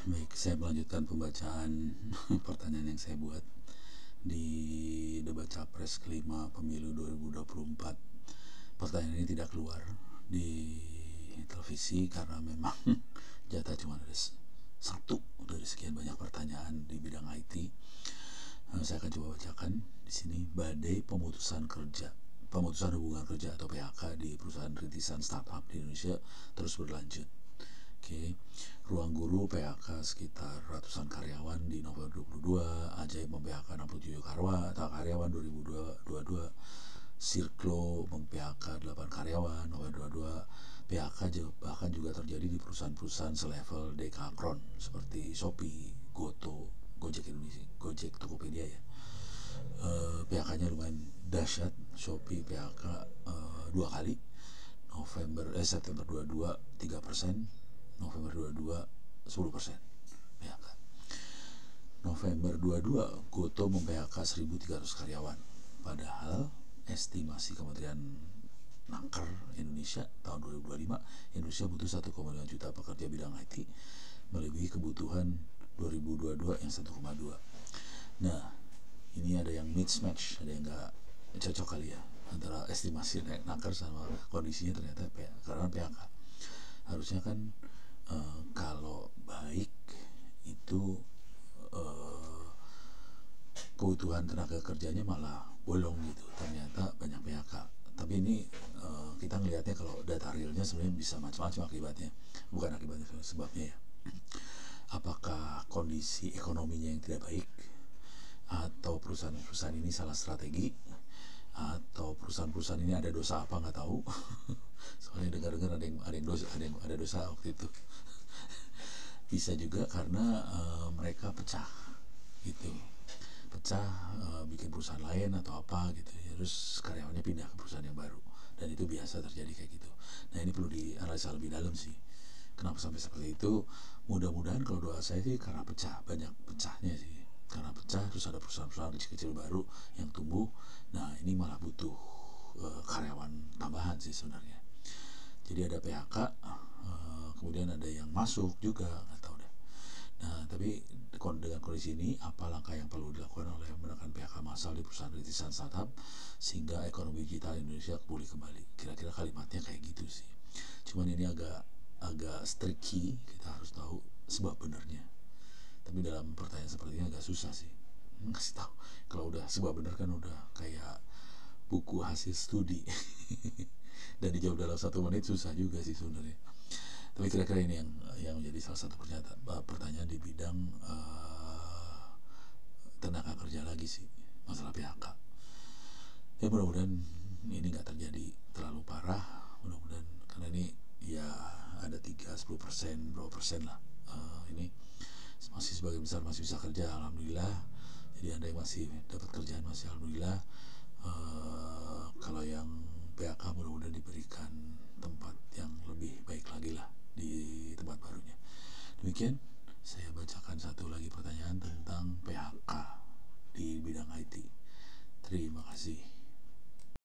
Baik, saya melanjutkan pembacaan pertanyaan yang saya buat di debat capres kelima pemilu 2024. Pertanyaan ini tidak keluar di televisi karena memang jatah cuma ada satu dari sekian banyak pertanyaan di bidang IT. Saya akan coba bacakan di sini. Badai pemutusan hubungan kerja atau PHK di perusahaan rintisan startup di Indonesia terus berlanjut. Ruang Guru PHK sekitar ratusan karyawan di November 2022, Ajaib mem-PHK 67 karyawan 2022, Sirklo mem-PHK 8 karyawan November 2022. PHK bahkan juga terjadi di perusahaan-perusahaan selevel Dekakron seperti Shopee, Goto, Gojek Indonesia, Gojek Tokopedia ya. PHK-nya lumayan dahsyat. Shopee PHK 2 kali. September 22 3%, November 22 10% PHK. November 22 Goto mem-PHK 1.300 karyawan. Padahal estimasi Kementerian Naker Indonesia tahun 2025 Indonesia butuh 1,5 juta pekerja bidang IT, melebihi kebutuhan 2022 yang 1,2. Nah, ini ada yang mismatch, ada yang nggak cocok kali ya antara estimasi Naker sama kondisinya. Ternyata karena PHK harusnya kan kalau baik itu kebutuhan tenaga kerjanya malah bolong gitu, ternyata banyak PHK. Tapi ini kita ngelihatnya kalau data realnya sebenarnya bisa macam-macam akibatnya, bukan akibatnya, sebabnya ya. Apakah kondisi ekonominya yang tidak baik, atau perusahaan-perusahaan ini salah strategi, atau perusahaan-perusahaan ini ada dosa apa nggak tahu. Soalnya dengar-dengar ada dosa waktu itu. Bisa juga karena mereka pecah gitu, bikin perusahaan lain atau apa gitu ya, terus karyawannya pindah ke perusahaan yang baru, dan itu biasa terjadi kayak gitu. Nah, ini perlu dianalisa lebih dalam sih, kenapa sampai seperti itu. Mudah-mudahan kalau doa saya sih karena banyak pecahnya sih, karena pecah terus ada perusahaan-perusahaan kecil-kecil baru yang tumbuh. Nah, ini malah butuh karyawan tambahan sih sebenarnya. Jadi ada PHK, kemudian ada yang masuk juga, nggak tahu deh. Nah, tapi dengan kondisi ini, apa langkah yang perlu dilakukan oleh menekan PHK massal di perusahaan rintisan startup sehingga ekonomi digital Indonesia pulih kembali? Kira-kira kalimatnya kayak gitu sih. Cuman ini agak tricky, kita harus tahu sebab benernya. Tapi dalam pertanyaan seperti ini agak susah sih ngasih tahu. Kalau udah sebab bener kan udah kayak buku hasil studi. Dan dijawab dalam 1 menit susah juga sih sebenarnya. Tapi kira-kira ini yang menjadi salah satu pertanyaan di bidang tenaga kerja lagi sih, masalah PHK. Ya mudah-mudahan ini nggak terjadi terlalu parah, mudah-mudahan, karena ini ya ada 10% berapa persen lah. Ini masih sebagian besar masih bisa kerja, alhamdulillah. Jadi Anda yang masih dapat kerjaan masih alhamdulillah. Kalau yang PHK mudah-mudahan diberikan tempat yang lebih baik lagi lah di tempat barunya. Demikian